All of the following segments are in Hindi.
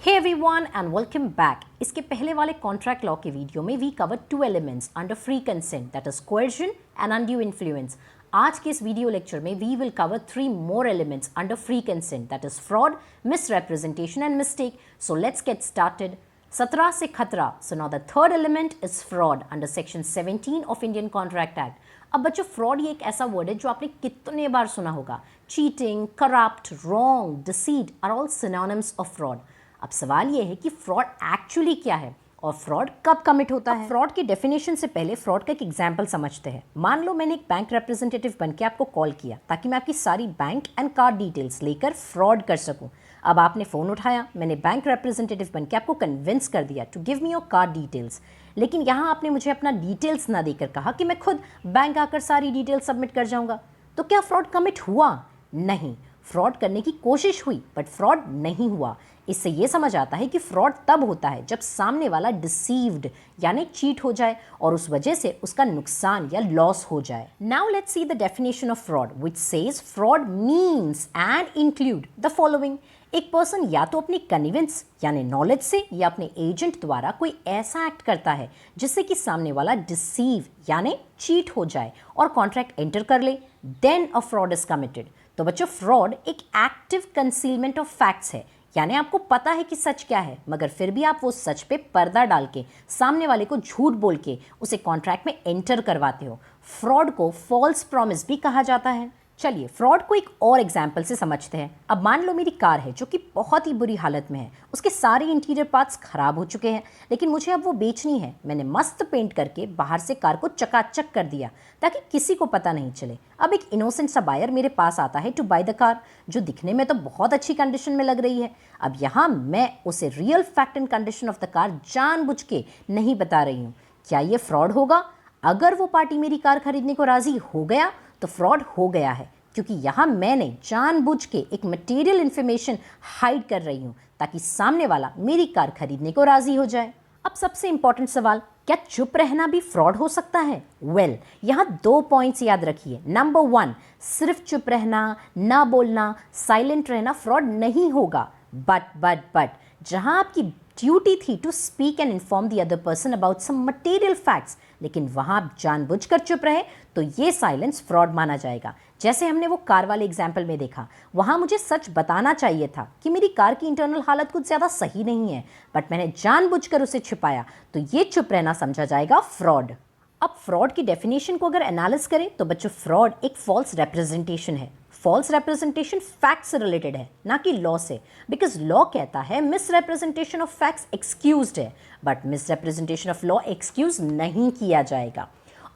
Hey everyone and welcome back. इसके पहले वाले कॉन्ट्रैक्ट लॉ के वीडियो में we cover two elements under free consent that is coercion and undue influence. आज के इस वीडियो लेक्चर में we will cover 3 more elements under free consent that is fraud, misrepresentation and mistake. So let's get started. 17 से खतरा. So now the third element is fraud under section 17 of Indian Contract Act. अब बच्चों फ्रॉड ये एक ऐसा वर्ड है जो आपने कितने बार सुना होगा. Cheating, corrupt, wrong, deceit are all synonyms of fraud. अब सवाल ये है कि फ्रॉड एक्चुअली क्या है और फ्रॉड कब कमिट होता है. फ्रॉड की डेफिनेशन से पहले फ्रॉड का एक एग्जांपल समझते हैं. मान लो मैंने एक बैंक रिप्रेजेंटेटिव बनके आपको कॉल किया ताकि मैं आपकी सारी बैंक एंड कार्ड डिटेल्स लेकर फ्रॉड कर सकूं. अब आपने फ़ोन उठाया, मैंने बैंक रिप्रेजेंटेटिव बनके आपको कन्विंस कर दिया to give me your card details. लेकिन यहाँ आपने मुझे अपना डिटेल्स ना देकर कहा कि मैं खुद बैंक आकर सारी डिटेल्स सबमिट कर जाऊँगा. तो क्या फ्रॉड कमिट हुआ? नहीं. फ्रॉड करने की कोशिश हुई बट फ्रॉड नहीं हुआ. इससे ये समझ आता है कि फ्रॉड तब होता है जब सामने वाला डिसीव्ड यानी चीट हो जाए और उस वजह से उसका नुकसान या लॉस हो जाए. Now let's see the definition of fraud which says fraud means and include the following. एक पर्सन या तो अपनी कन्विंस यानी नॉलेज से या अपने एजेंट द्वारा कोई ऐसा एक्ट करता है जिससे कि सामने वाला डिसीव यानी चीट हो जाए और कॉन्ट्रैक्ट एंटर कर ले. Then a fraud is committed. तो बच्चों फ्रॉड एक एक्टिव कंसीलमेंट ऑफ फैक्ट्स है यानी आपको पता है कि सच क्या है मगर फिर भी आप वो सच पे पर्दा डाल के सामने वाले को झूठ बोल के उसे कॉन्ट्रैक्ट में एंटर करवाते हो. फ्रॉड को फॉल्स प्रॉमिस भी कहा जाता है. चलिए फ्रॉड को एक और एग्जाम्पल से समझते हैं. अब मान लो मेरी कार है जो कि बहुत ही बुरी हालत में है. उसके सारे इंटीरियर पार्ट्स खराब हो चुके हैं लेकिन मुझे अब वो बेचनी है. मैंने मस्त पेंट करके बाहर से कार को चकाचक कर दिया ताकि किसी को पता नहीं चले. अब एक इनोसेंट सा बायर मेरे पास आता है टू बाय द कार जो दिखने में तो बहुत अच्छी कंडीशन में लग रही है. अब यहाँ मैं उसे real fact and condition of the car जानबूझ के नहीं बता रही हूँ. क्या ये फ्रॉड होगा? अगर वो पार्टी मेरी कार खरीदने को राजी हो गया तो फ्रॉड हो गया है क्योंकि यहाँ मैंने जानबूझ के एक मटेरियल इन्फॉर्मेशन हाइड कर रही हूँ ताकि सामने वाला मेरी कार खरीदने को राजी हो जाए. अब सबसे इंपॉर्टेंट सवाल, क्या चुप रहना भी फ्रॉड हो सकता है? वेल, यहाँ 2 पॉइंट्स याद रखिए. नंबर 1, सिर्फ चुप रहना, ना बोलना, साइलेंट रहना फ्रॉड नहीं होगा. बट जहाँ आपकी ड्यूटी थी to speak and inform the other person about some material facts लेकिन वहाँ आप जानबूझकर चुप रहे तो ये साइलेंस फ्रॉड माना जाएगा. जैसे हमने वो कार वाले एग्जाम्पल में देखा, वहाँ मुझे सच बताना चाहिए था कि मेरी कार की इंटरनल हालत कुछ ज़्यादा सही नहीं है बट मैंने जानबूझकर उसे छिपाया तो ये चुप रहना समझा जाएगा फ्रॉड. अब फ्रॉड की डेफिनेशन को अगर एनालिस करें तो बच्चों फ्रॉड एक फॉल्स रिप्रेजेंटेशन है. फॉल्स रिप्रेजेंटेशन फैक्ट से रिलेटेड है ना कि लॉ से. बिकॉज लॉ कहता है misrepresentation of facts excused है but misrepresentation of law excuse नहीं किया जाएगा.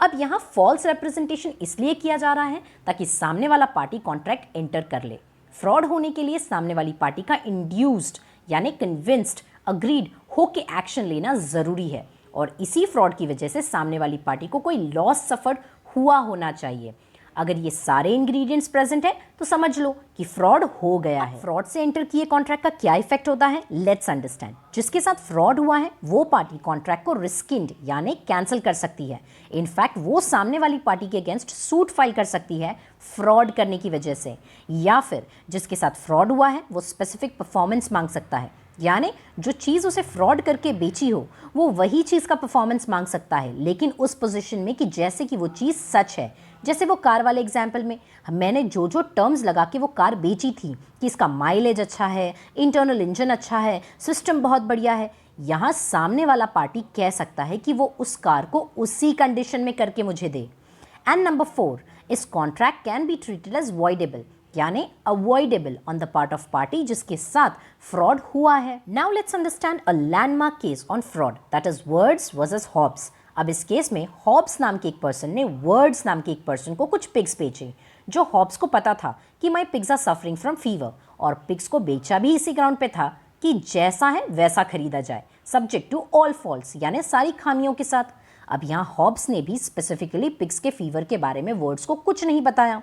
अब यहाँ फॉल्स रिप्रेजेंटेशन इसलिए किया जा रहा है ताकि सामने वाला पार्टी कॉन्ट्रैक्ट एंटर कर ले. फ्रॉड होने के लिए सामने वाली पार्टी का इंड्यूस्ड यानी कन्विंस्ड, अग्रीड होके एक्शन लेना ज़रूरी है और इसी फ्रॉड की वजह से सामने वाली पार्टी को कोई लॉस सफर हुआ होना चाहिए. अगर ये सारे इंग्रेडिएंट्स प्रेजेंट है तो समझ लो कि फ्रॉड हो गया है. फ्रॉड से एंटर किए कॉन्ट्रैक्ट का क्या इफेक्ट होता है लेट्स अंडरस्टैंड. जिसके साथ फ्रॉड हुआ है वो पार्टी कॉन्ट्रैक्ट को रिस्किंड यानी कैंसिल कर सकती है. इनफैक्ट वो सामने वाली पार्टी के अगेंस्ट सूट फाइल कर सकती है फ्रॉड करने की वजह से. या फिर जिसके साथ फ्रॉड हुआ है वो स्पेसिफिक परफॉर्मेंस मांग सकता है यानी जो चीज़ उसे फ्रॉड करके बेची हो वो वही चीज़ का परफॉर्मेंस मांग सकता है लेकिन उस पोजीशन में कि जैसे कि वो चीज़ सच है. जैसे वो कार वाले एग्जाम्पल में मैंने जो टर्म्स लगा के वो कार बेची थी कि इसका माइलेज अच्छा है, इंटरनल इंजन अच्छा है, सिस्टम बहुत बढ़िया है, यहाँ सामने वाला पार्टी कह सकता है कि वो उस कार को उसी कंडीशन में करके मुझे दे. एंड नंबर 4, इस contract can be treated as voidable यानी avoidable on the part of party जिसके साथ फ्रॉड हुआ है. Now let's understand a landmark case on fraud that is Wards versus Hobbs. अब इस केस में हॉब्स नाम के एक पर्सन ने वर्ड्स नाम के एक पर्सन को कुछ पिग्स बेचे जो हॉब्स को पता था कि my pigs are suffering from fever और पिग्स को बेचा भी इसी ग्राउंड पे था कि जैसा है वैसा खरीदा जाए सब्जेक्ट टू ऑल फॉल्ट्स यानी सारी खामियों के साथ. अब यहाँ हॉब्स ने भी स्पेसिफिकली पिग्स के फीवर के बारे में वर्ड्स को कुछ नहीं बताया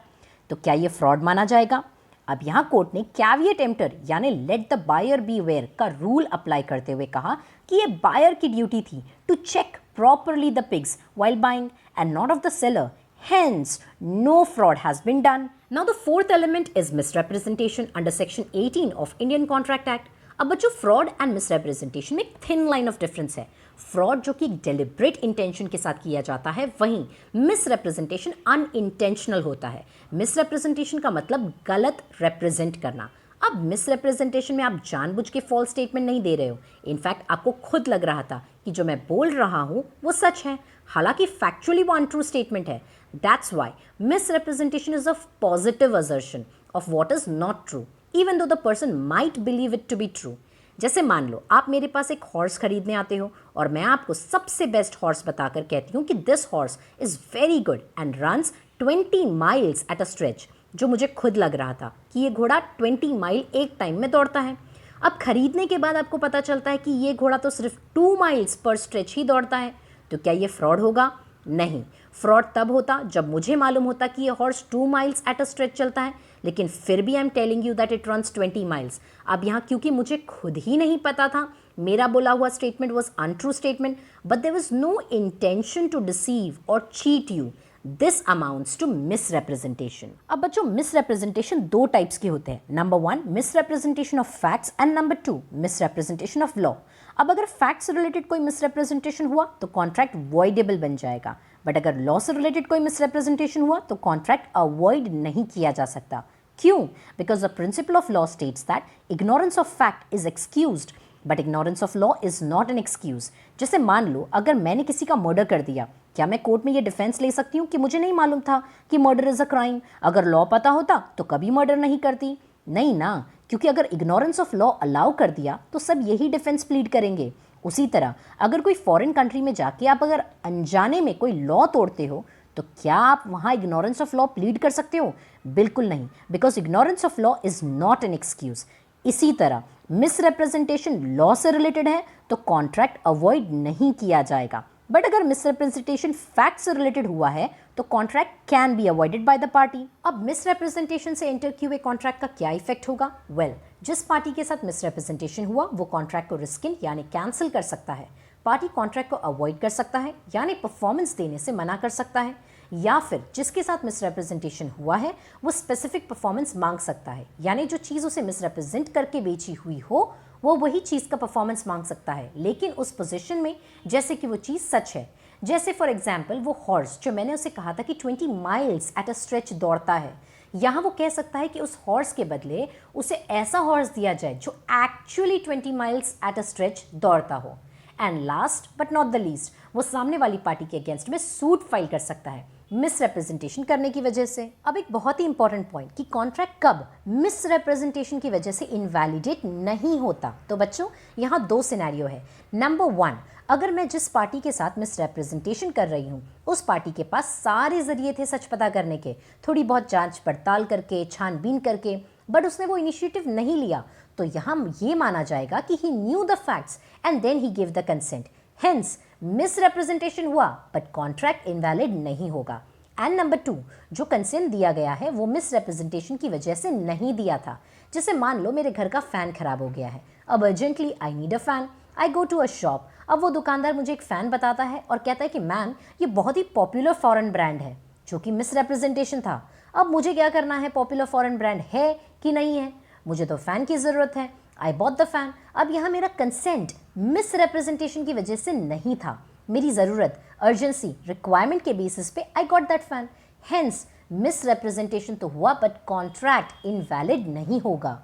तो क्या ये फ्रॉड माना जाएगा? अब यहाँ कोर्ट ने कैविएट एम्प्टर यानी let the buyer beware का रूल अप्लाई करते हुए कहा कि ये बायर की ड्यूटी थी to check properly the pigs while buying and not of the seller. Hence, no fraud has been done. Now, the fourth element is misrepresentation under section 18 of Indian Contract Act. अब बच्चों फ्रॉड एंड मिसरेप्रेजेंटेशन में एक थिन लाइन ऑफ डिफरेंस है। फ्रॉड जो कि डेलिब्रेट इंटेंशन के साथ किया जाता है, वहीं मिसरेप्रेजेंटेशन अनइंटेंशनल होता है। मिसरेप्रेजेंटेशन का मतलब गलत रिप्रेजेंट करना। अब मिसरेप्रेजेंटेशन में आप जानबूझ के फॉल्स स्टेटमेंट नहीं दे रहे हो। इनफैक्ट आपको खुद लग रहा था कि जो मैं बोल रहा हूँ वो सच है, हालांकि फैक्चुअली वो अनट्रू स्टेटमेंट है। That's why misrepresentation is a positive assertion of what is not true, even though the person might believe it to be true. जैसे मान लो आप मेरे पास एक हॉर्स खरीदने आते हो और मैं आपको सबसे बेस्ट हॉर्स बताकर कहती हूँ कि this horse is very good and runs 20 miles at a stretch, जो मुझे खुद लग रहा था कि ये घोड़ा 20 माइल एक टाइम में दौड़ता है। अब खरीदने के बाद आपको पता चलता है कि ये घोड़ा तो सिर्फ 2 माइल्स पर स्ट्रेच ही दौड़ता है, तो क्या ये फ्रॉड होगा? नहीं, फ्रॉड तब होता जब मुझे मालूम होता कि ये horse 2 miles at a stretch चलता है, लेकिन फिर भी I am telling you that it runs 20 miles. अब यहाँ क्योंकि मुझे खुद ही नहीं पता था, मेरा बोला हुआ statement was untrue statement, but there was no intention to deceive और cheat you. This amounts to misrepresentation. अब बच्चों मिसरेप्रेजेंटेशन दो टाइप्स के होते हैं। Number 1 misrepresentation of facts and number 2 misrepresentation of law. अब अगर फैक्ट्स से रिलेटेड कोई मिसरेप्रेजेंटेशन हुआ तो कॉन्ट्रैक्ट वॉइडेबल बन जाएगा, बट अगर लॉ से रिलेटेड कोई मिसरेप्रेजेंटेशन हुआ तो कॉन्ट्रैक्ट अवॉइड नहीं किया जा सकता। क्यों? Because the principle of law states that ignorance of fact is excused but ignorance of law is not an excuse. जैसे मान लो अगर मैंने किसी का मर्डर कर दिया, क्या मैं कोर्ट में ये डिफेंस ले सकती हूँ कि मुझे नहीं मालूम था कि मर्डर इज अ क्राइम? अगर लॉ पता होता तो कभी मर्डर नहीं करती। नहीं ना, क्योंकि अगर इग्नोरेंस ऑफ लॉ अलाउ कर दिया तो सब यही डिफेंस प्लीड करेंगे। उसी तरह अगर कोई फॉरेन कंट्री में जाके आप अगर अनजाने में कोई लॉ तोड़ते हो तो क्या आप वहाँ इग्नोरेंस ऑफ लॉ प्लीड कर सकते हो? बिल्कुल नहीं, because ignorance of law is not an excuse. इसी तरह मिसरेप्रेजेंटेशन लॉ से रिलेटेड है तो कॉन्ट्रैक्ट अवॉइड नहीं किया जाएगा, बट अगर मिसरेप्रेजेंटेशन फैक्ट से रिलेटेड हुआ है तो contract can be avoided by the party. अब मिसरेप्रेजेंटेशन से एंटर किए हुए कॉन्ट्रैक्ट का क्या इफेक्ट होगा? वेल, जिस पार्टी के साथ मिसरेप्रेजेंटेशन हुआ वो कॉन्ट्रैक्ट को रिस्किन यानी कैंसिल कर सकता है। पार्टी कॉन्ट्रैक्ट को अवॉइड कर सकता है यानी परफॉर्मेंस देने से मना कर सकता है, या फिर जिसके साथ मिसरेप्रेजेंटेशन हुआ है वो स्पेसिफिक परफॉर्मेंस मांग सकता है, यानी जो चीज़ उसे मिसरेप्रेजेंट करके बेची हुई हो वो वही चीज़ का परफॉर्मेंस मांग सकता है, लेकिन उस पोजीशन में जैसे कि वो चीज़ सच है। जैसे फॉर एग्जाम्पल वो हॉर्स जो मैंने उसे कहा था कि 20 माइल्स एट अ स्ट्रेच दौड़ता है, यहाँ वो कह सकता है कि उस हॉर्स के बदले उसे ऐसा हॉर्स दिया जाए जो actually 20 miles at a stretch दौड़ता हो। And last but not the least, वो सामने वाली पार्टी के अगेंस्ट में सूट फाइल कर सकता है मिसरेप्रेजेंटेशन करने की वजह से। अब एक बहुत ही इंपॉर्टेंट पॉइंट कि कॉन्ट्रैक्ट कब मिसरेप्रेजेंटेशन की वजह से इनवैलिडेट नहीं होता। तो बच्चों यहाँ दो सिनेरियो है। नंबर 1, अगर मैं जिस पार्टी के साथ मिसरेप्रेजेंटेशन कर रही हूँ उस पार्टी के पास सारे जरिए थे सच पता करने के, थोड़ी बहुत जांच पड़ताल करके छानबीन करके, बट उसने वो इनिशिएटिव नहीं लिया, तो यहाँ ये माना जाएगा कि he knew the facts and then he give the consent, hence misrepresentation हुआ बट कॉन्ट्रैक्ट इनवैलिड नहीं होगा। एंड नंबर 2, जो कंसेंट दिया गया है वो मिसरेप्रेजेंटेशन की वजह से नहीं दिया था। जैसे मान लो मेरे घर का फ़ैन खराब हो गया है, अब urgently I need a fan, I go to a shop. अब वो दुकानदार मुझे एक फ़ैन बताता है और कहता है कि मैम ये बहुत ही पॉपुलर फॉरेन ब्रांड है, जो कि मिसरेप्रेजेंटेशन था। अब मुझे क्या करना है, पॉपुलर फॉरेन ब्रांड है कि नहीं है? मुझे तो फ़ैन की ज़रूरत है, आई बॉट द फ़ैन। अब यहाँ मेरा कंसेंट मिसरेप्रेजेंटेशन की वजह से नहीं था, मेरी ज़रूरत अर्जेंसी रिक्वायरमेंट के बेसिस पे I got that fan, hence misrepresentation तो हुआ बट कॉन्ट्रैक्ट इनवैलिड नहीं होगा।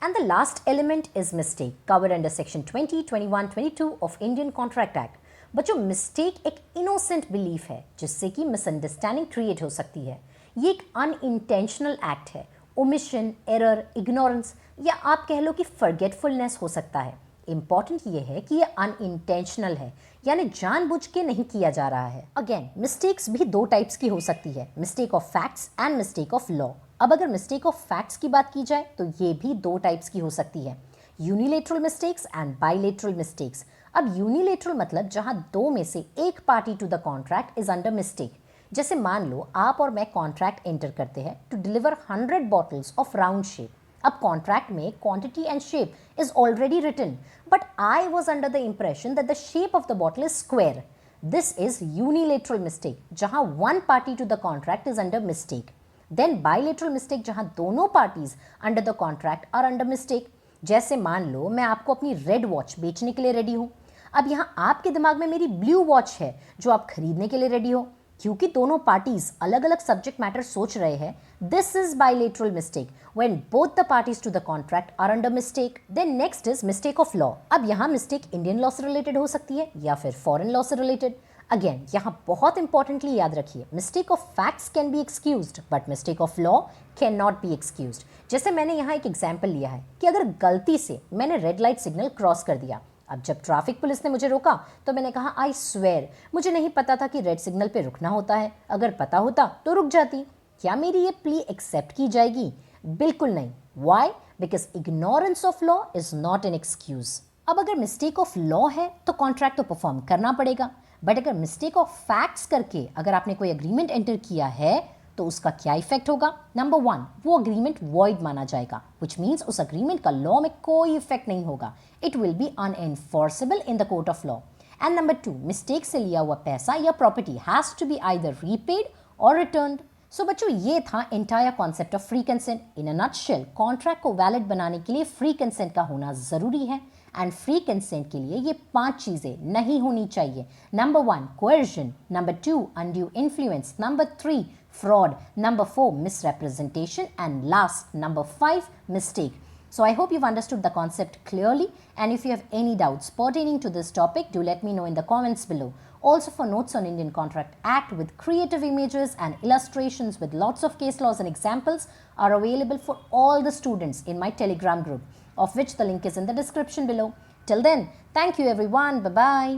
And the last element is mistake, covered under section 20, 21, 22 of Indian Contract Act. बच्चों मिस्टेक एक इनोसेंट बिलीफ है जिससे कि मिसअंडरस्टैंडिंग क्रिएट हो सकती है। ये एक अनइंटेंशनल एक्ट है। ओमिशन, एरर, इग्नोरेंस या आप कह लो कि फॉरगेटफुलनेस हो सकता है। इंपॉर्टेंट ये है कि ये अनइंटेंशनल है, यानी जानबूझ के नहीं किया जा रहा है। अगेन मिस्टेक्स भी दो टाइप्स की हो सकती है, mistake of facts and mistake of law. अब अगर मिस्टेक ऑफ फैक्ट्स की बात की जाए तो ये भी दो टाइप्स की हो सकती है, unilateral mistakes and bilateral mistakes. अब यूनिलेटरल मतलब जहां दो में से एक party to the contract is under mistake. जैसे मान लो आप और मैं कॉन्ट्रैक्ट एंटर करते हैं to deliver 100 bottles of round shape. अब कॉन्ट्रैक्ट में quantity and shape is already written, but I was under the impression that the shape of the bottle is square. This is unilateral mistake जहां one party to the contract is under mistake. Then bilateral mistake जहां दोनों parties under the contract are under mistake. जैसे मान लो मैं आपको अपनी रेड वॉच बेचने के लिए रेडी हूँ। अब यहाँ आपके दिमाग में मेरी ब्लू वॉच है जो आप खरीदने के लिए रेडी हो। क्योंकि दोनों पार्टीज अलग अलग सब्जेक्ट मैटर सोच रहे हैं, this is bilateral mistake when both the parties to the contract are under mistake. Then next is mistake of law. अब यहाँ मिस्टेक इंडियन लॉ से रिलेटेड हो सकती है या फिर फॉरेन लॉ से रिलेटेड। अगेन यहाँ बहुत इंपॉर्टेंटली याद रखिए, mistake of facts can be excused but mistake of law can not be excused. जैसे मैंने यहाँ एक एग्जाम्पल लिया है कि अगर गलती से मैंने रेड लाइट सिग्नल क्रॉस कर दिया, अब जब ट्रैफिक पुलिस ने मुझे रोका तो मैंने कहा आई स्वेयर मुझे नहीं पता था कि रेड सिग्नल पे रुकना होता है, अगर पता होता तो रुक जाती। क्या मेरी ये प्ली एक्सेप्ट की जाएगी? बिल्कुल नहीं। Why? Because ignorance of law is not an excuse. अब अगर मिस्टेक ऑफ लॉ है तो कॉन्ट्रैक्ट तो परफॉर्म करना पड़ेगा, बट अगर मिस्टेक ऑफ फैक्ट्स करके अगर आपने कोई अग्रीमेंट एंटर किया है तो उसका क्या इफेक्ट होगा? नंबर 1, वो अग्रीमेंट वॉइड माना जाएगा, विच मीन्स उस अग्रीमेंट का लॉ में कोई इफेक्ट नहीं होगा। It will be unenforceable in the court of law. And number 2, mistake से लिया हुआ पैसा या property has to be either repaid or returned. So बच्चों, ये था entire concept of free consent. In a nutshell, contract को वैलिड बनाने के लिए फ्री कंसेंट का होना जरूरी है। एंड फ्री कंसेंट के लिए ये 5 चीजें नहीं होनी चाहिए। Number 1, coercion, number 2, undue influence, number 3, fraud, number 4, misrepresentation, and last, number 5, mistake. So I hope you've understood the concept clearly, and if you have any doubts pertaining to this topic, do let me know in the comments below. Also, for notes on Indian Contract Act with creative images and illustrations with lots of case laws and examples are available for all the students in my Telegram group, of which the link is in the description below. Till then, thank you everyone. Bye-bye.